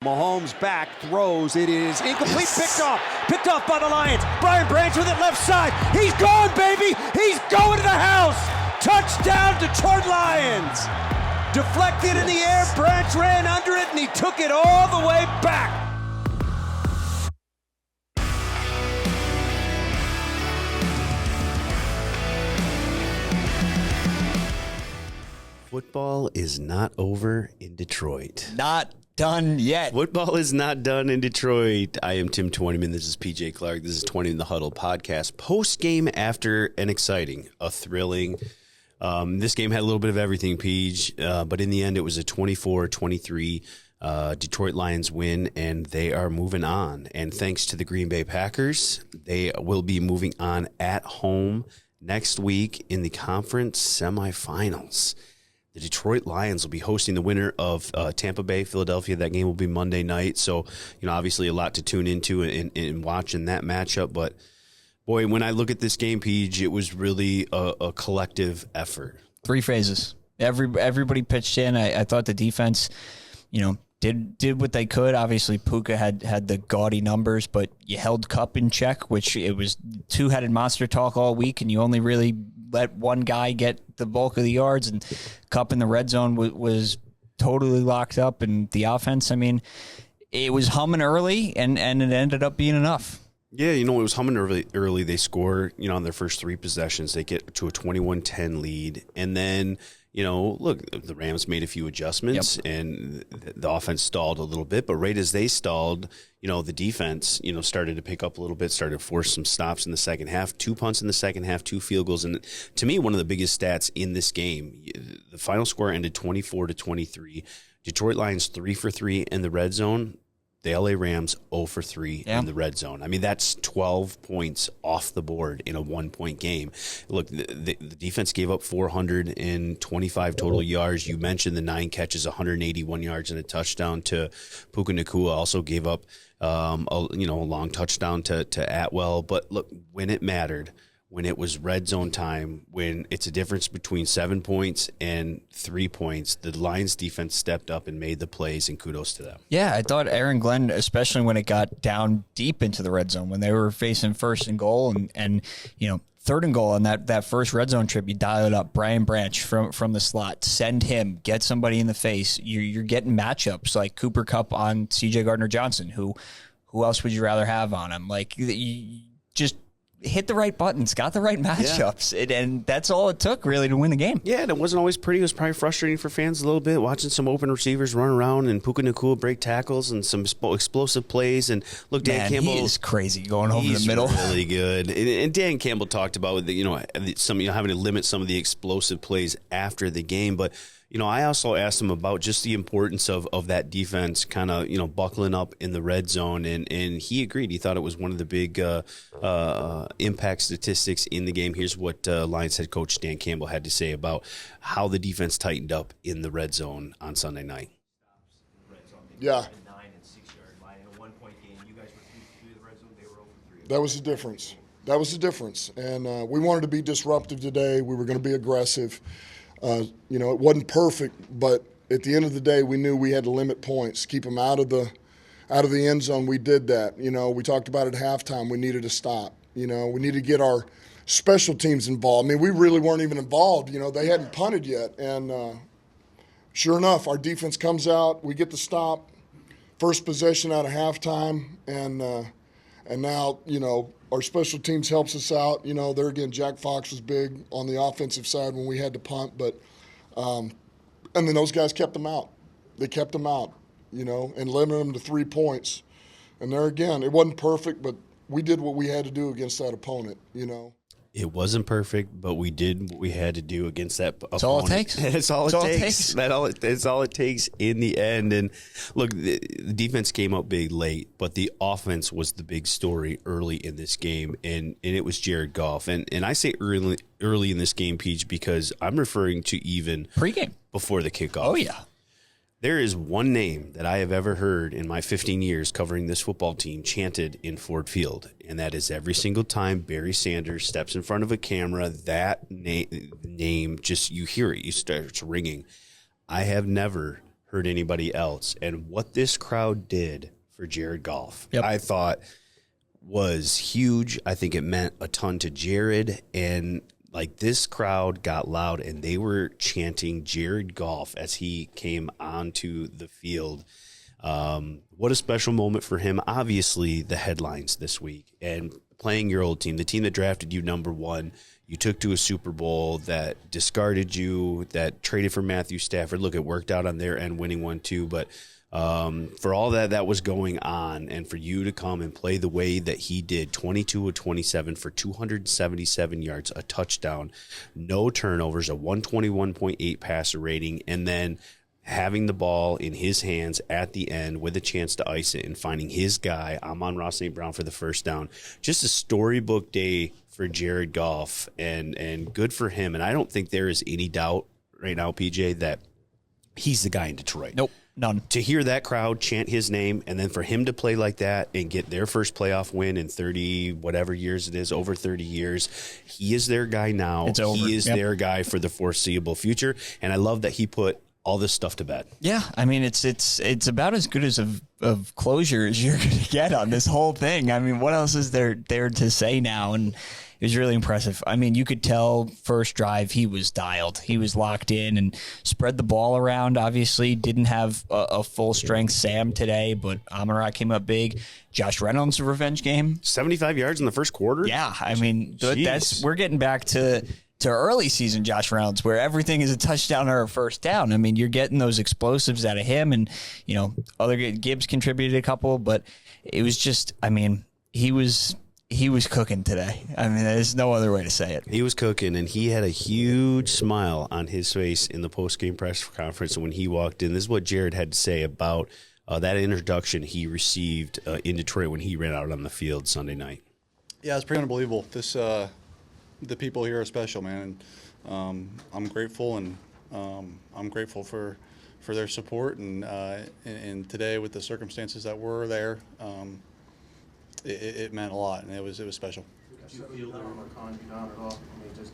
Mahomes back, throws. It is incomplete, picked off by the Lions. Brian Branch with it left side. He's gone, baby. He's going to the house. Touchdown, Detroit Lions. Deflected in the air, Branch ran under it, and he took it all the way back. Football is not over in Detroit. Not done yet. Football is not done in Detroit. I am Tim Twentyman. This is PJ Clark. This is 20 in the Huddle podcast. Post-game after an exciting, a thrilling. This game had a little bit of everything, Peach, but in the end it was a 24-23 Detroit Lions win, and they are moving on. And thanks to the Green Bay Packers, they will be moving on at home next week in the conference semifinals. The Detroit Lions will be hosting the winner of Tampa Bay, Philadelphia. That game will be Monday night. So, obviously a lot to tune into in watching that matchup. But, boy, when I look at this game, Peach, it was really a collective effort. Three phases. Everybody pitched in. I thought the defense, did what they could. Obviously, Puka had the gaudy numbers, but you held Kupp in check, which it was two-headed monster talk all week, and you only really let one guy get the bulk of the yards, and Kupp in the red zone was totally locked up, and the offense, it was humming early, and it ended up being enough. Yeah, it was humming early. They score, on their first three possessions. They get to a 21-10 lead, and then look, the Rams made a few adjustments, and the offense stalled a little bit. But right as they stalled, the defense, started to pick up a little bit, started to force some stops in the second half. 2 punts in the second half, 2 field goals. And to me, one of the biggest stats in this game, the final score ended 24-23. Detroit Lions 3 for 3 in the red zone. The LA Rams 0 for 3 in the red zone. That's 12 points off the board in a 1-point game. Look, the defense gave up 425 total yards. You mentioned the 9 catches, 181 yards and a touchdown to Puka Nacua. Also gave up a long touchdown to Atwell. But look, when it mattered, when it was red zone time, when it's a difference between 7 points and 3 points, the Lions defense stepped up and made the plays, and kudos to them. Yeah, I thought Aaron Glenn, especially when it got down deep into the red zone, when they were facing first and goal and third and goal on that first red zone trip, you dial it up. Brian Branch from the slot, send him, get somebody in the face. You're getting matchups like Cooper Kupp on C.J. Gardner-Johnson. Who else would you rather have on him? Like, you just hit the right buttons, got the right matchups, and that's all it took really to win the game. Yeah, and it wasn't always pretty. It was probably frustrating for fans a little bit, watching some open receivers run around and Puka Nacua break tackles and some explosive plays. And look, Dan Campbell, he is crazy going over the middle. He's really good. And Dan Campbell talked about having to limit some of the explosive plays after the game, but. I also asked him about just the importance of that defense kind of, buckling up in the red zone, and he agreed. He thought it was one of the big impact statistics in the game. Here's what Lions head coach Dan Campbell had to say about how the defense tightened up in the red zone on Sunday night. Yeah. 9 and 6 yard line in a 1-point game. You guys were 3 for 3 in the red zone. They were 0 for 3. That was the difference. That was the difference. And we wanted to be disruptive today. We were going to be aggressive. It wasn't perfect, but at the end of the day, we knew we had to limit points, keep them out of the end zone. We did that. We talked about it at halftime. We needed to stop. We needed to get our special teams involved. We really weren't even involved. They hadn't punted yet. And sure enough, our defense comes out. We get the stop, first possession out of halftime, and now, our special teams helps us out. There again, Jack Fox was big on the offensive side when we had to punt, but and then those guys kept them out. They kept them out, and limited them to 3 points. And there again, it wasn't perfect, but we did what we had to do against that opponent, It wasn't perfect, but we did what we had to do against that opponent. That's all it takes. That's all it takes. That's all it takes in the end. And look, the defense came up big late, but the offense was the big story early in this game, and it was Jared Goff. And I say early in this game, Peach, because I'm referring to even pregame before the kickoff. Oh yeah. There is one name that I have ever heard in my 15 years covering this football team chanted in Ford Field, and that is every single time Barry Sanders steps in front of a camera, that name just, you hear it, you start ringing. I have never hurt anybody else. And what this crowd did for Jared Goff, I thought was huge. I think it meant a ton to Jared. And like, this crowd got loud and they were chanting Jared Goff as he came onto the field. What a special moment for him. Obviously, the headlines this week and playing your old team, the team that drafted you number 1, you took to a Super Bowl, that discarded you, that traded for Matthew Stafford. Look, it worked out on their end, winning one too. But for all that was going on, and for you to come and play the way that he did, 22 of 27 for 277 yards, a touchdown, no turnovers, a 121.8 passer rating, and then having the ball in his hands at the end with a chance to ice it and finding his guy, Amon-Ra St. Brown, for the first down. Just a storybook day for Jared Goff, and good for him. And I don't think there is any doubt right now, PJ, that he's the guy in Detroit. Nope, none. To hear that crowd chant his name, and then for him to play like that and get their first playoff win in 30 whatever years it is, over 30 years, he is their guy now. It's over. He is their guy for the foreseeable future. And I love that he put all this stuff to bed. Yeah, I mean, it's about as good as of closure as you're going to get on this whole thing. I mean, what else is there to say now? And it was really impressive. I mean, you could tell first drive he was dialed. He was locked in and spread the ball around. Obviously, didn't have a full-strength Sam today, but Amon-Ra came up big. Josh Reynolds, a revenge game. 75 yards in the first quarter? Yeah, I mean, we're getting back to early season Josh Reynolds, where everything is a touchdown or a first down. I mean, you're getting those explosives out of him, and, you know, other Gibbs contributed a couple, but it was just, I mean, he was cooking today. I mean, there's no other way to say it. He was cooking, and he had a huge smile on his face in the post-game press conference when he walked in. This is what Jared had to say about that introduction he received in Detroit when he ran out on the field Sunday night. Yeah, it's pretty unbelievable. The people here are special, man. And, I'm grateful, and I'm grateful for their support. And today, with the circumstances that were there, it meant a lot, and it was special.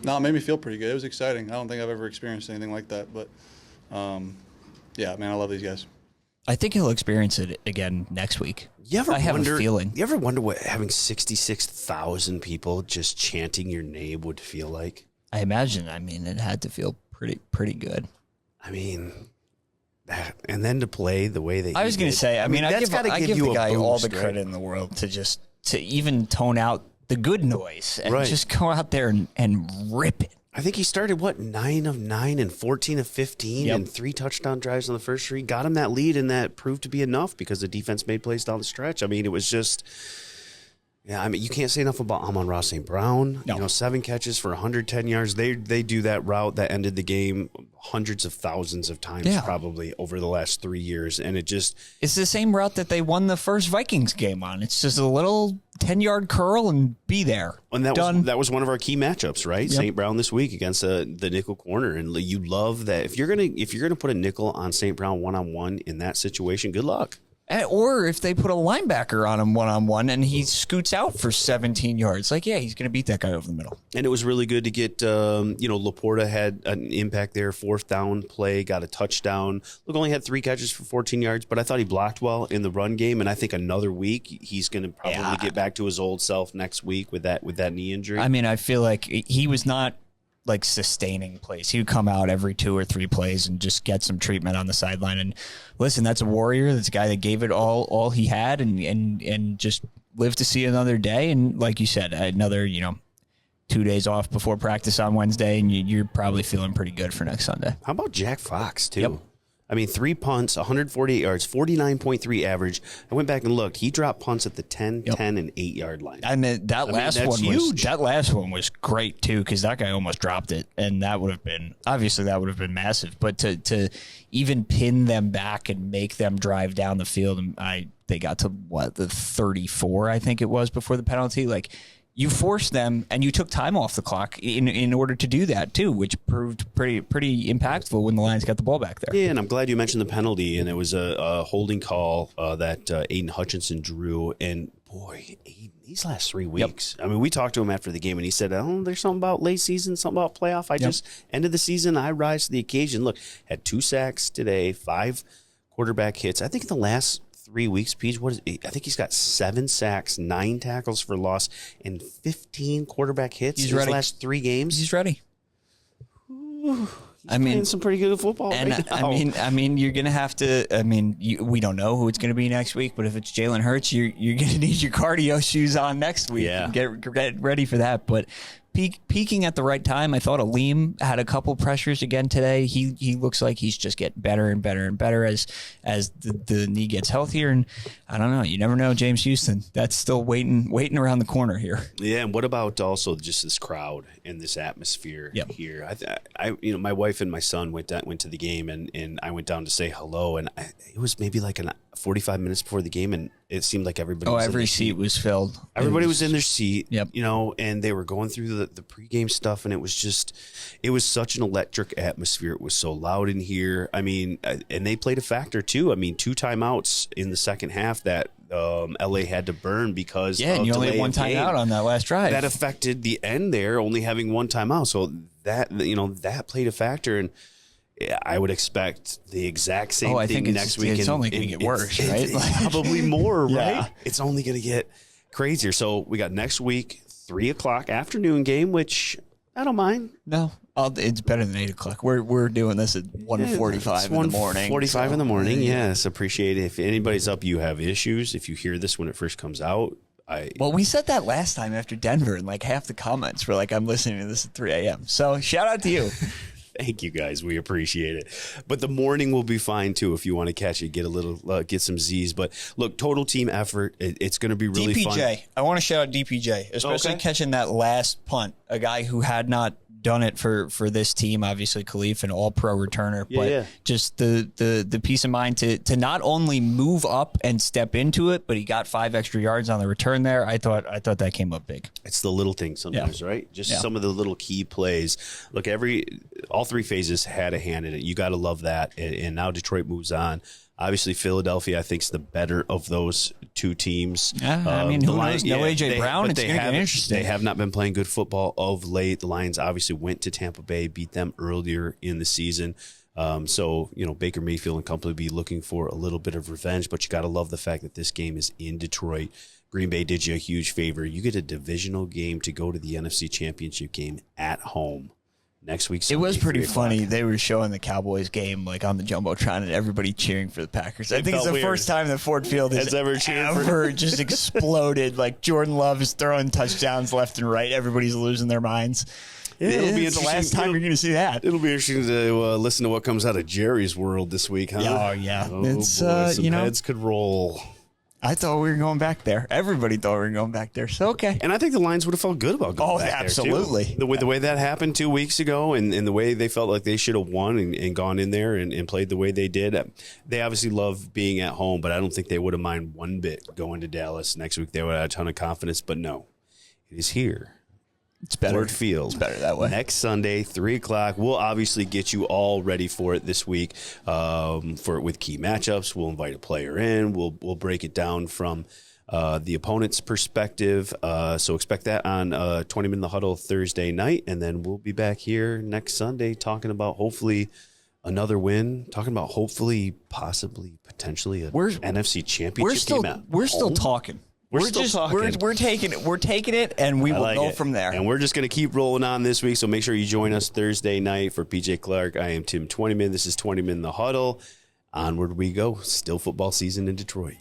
No, it made me feel pretty good. It was exciting. I don't think I've ever experienced anything like that. But yeah, man, I love these guys. I think he'll experience it again next week. I have a feeling. You ever wonder what having 66,000 people just chanting your name would feel like? I imagine. I mean, it had to feel pretty good. I mean, and then to play the way that I was going to say. I mean, I give the guy boost, all the credit in the world to even tone out the good noise and just go out there and rip it. I think he started, 9 of 9 and 14 of 15 and 3 touchdown drives on the first 3. Got him that lead, and that proved to be enough because the defense made plays down the stretch. I mean, it was just, I mean, you can't say enough about Amon-Ra St. Brown. No. You know, 7 catches for 110 yards. They do that route that ended the game hundreds of thousands of times probably over the last 3 years, and it's the same route that they won the first Vikings game on. It's just a little 10-yard curl and be there. And that was one of our key matchups, right? Yep. St. Brown this week against the nickel corner, and you love that. If you're gonna put a nickel on St. Brown one-on-one in that situation, good luck. Or if they put a linebacker on him one-on-one and he scoots out for 17 yards, he's going to beat that guy over the middle. And it was really good to get, Laporta had an impact there, 4th down play, got a touchdown. Look, only had 3 catches for 14 yards, but I thought he blocked well in the run game. And I think another week he's going to probably get back to his old self next week with that knee injury. I mean, I feel like he was not like sustaining plays. He would come out every 2 or 3 plays and just get some treatment on the sideline. And listen, that's a warrior. That's a guy that gave it all he had and just lived to see another day. And like you said, another, 2 days off before practice on Wednesday, and you're probably feeling pretty good for next Sunday. How about Jack Fox too? Yep. I mean, 3 punts, 148 yards, 49.3 average. I went back and looked. He dropped punts at the 10, 10, and 8-yard line. I mean, that last one was great too, because that guy almost dropped it, and that would have been massive. But to even pin them back and make them drive down the field, and they got to the 34, I think it was, before the penalty. Like, you forced them, and you took time off the clock in order to do that too, which proved pretty impactful when the Lions got the ball back there. Yeah, and I'm glad you mentioned the penalty, and it was a holding call that Aiden Hutchinson drew. And boy, Aiden, these last 3 weeks. Yep. I mean, we talked to him after the game, and he said, there's something about late season, something about playoff. Just end of the season, I rise to the occasion. Look, had 2 sacks today, 5 quarterback hits. I think in the last 3 weeks, Pete, I think he's got 7 sacks, 9 tackles for loss, and 15 quarterback hits in his last 3 games. He's ready. I mean, playing some pretty good football. And right now. I mean, you're gonna have to. I mean, we don't know who it's gonna be next week, but if it's Jalen Hurts, you're gonna need your cardio shoes on next week. Yeah, get ready for that. But peaking at the right time. I thought Aleem had a couple pressures again today. He looks like he's just getting better and better and better as the knee gets healthier. And I don't know. You never know, James Houston. That's still waiting around the corner here. Yeah, and what about also just this crowd and this atmosphere here? I my wife and my son went to the game, and I went down to say hello, and it was maybe like 45 minutes before the game, and it seemed like everybody was every seat was filled. Everybody was in their seat, yep. And they were going through the pregame stuff, and it was such an electric atmosphere. It was so loud in here. I mean, and they played a factor too. I mean, 2 timeouts in the second half that LA had to burn because and you only had one timeout on that last drive. That affected the end there, only having one timeout. So that played a factor, and I would expect the exact same thing next week. It's only going to get worse, right? Probably more, yeah. right? It's only going to get crazier. So we got next week, 3:00 afternoon game, which I don't mind. No, it's better than 8:00. We're doing this at 1:45 in the morning. 1:45 in the morning. Yes, appreciate it. If anybody's up, you have issues. If you hear this when it first comes out. Well, we said that last time after Denver, and like half the comments were like, "I'm listening to this at 3 a.m." So shout out to you. Thank you, guys. We appreciate it. But the morning will be fine too if you want to catch it, get some Z's. But look, total team effort. It's going to be really fun. I want to shout out DPJ, especially catching that last punt. A guy who had not done it for this team, obviously Khalif, an all-pro returner, but just the peace of mind to not only move up and step into it, but he got 5 extra yards on the return there. I thought that came up big. It's the little things sometimes, right? Just some of the little key plays. Look, all 3 phases had a hand in it. You got to love that. And now Detroit moves on. Obviously, Philadelphia, I think, is the better of those 2 teams. Yeah, I mean, who knows? No A.J. Brown. It's going to get interesting. They have not been playing good football of late. The Lions obviously went to Tampa Bay, beat them earlier in the season. So, Baker Mayfield and company will be looking for a little bit of revenge, but you got to love the fact that this game is in Detroit. Green Bay did you a huge favor. You get a divisional game to go to the NFC Championship game at home. Next week, Sunday, it was pretty funny. They were showing the Cowboys game like on the Jumbotron, and everybody cheering for the Packers. I think it's the first time that Ford Field has ever just exploded. Like Jordan Love is throwing touchdowns left and right. Everybody's losing their minds. It'll be the last time you're going to see that. It'll be interesting to listen to what comes out of Jerry's world this week, huh? Oh yeah, it's some heads could roll. I thought we were going back there. Everybody thought we were going back there. So, okay. And I think the Lions would have felt good about going back absolutely. there, too. The way that happened 2 weeks ago and the way they felt like they should have won and gone in there and played the way they did. They obviously love being at home, but I don't think they would have minded one bit going to Dallas next week. They would have had a ton of confidence, but no. It is here. It's better. Ford Field. It's better that way. Next Sunday, 3:00. We'll obviously get you all ready for it this week with key matchups. We'll invite a player in. We'll break it down from the opponent's perspective. So expect that on Twentyman in the Huddle Thursday night. And then we'll be back here next Sunday talking about hopefully another win, talking about hopefully, possibly, potentially an NFC Championship game. We're still talking. We're taking it, and we will go from there. And we're just going to keep rolling on this week, so make sure you join us Thursday night for PJ Clark. I am Tim Twentyman. This is Twentyman in the Huddle. Onward we go. Still football season in Detroit.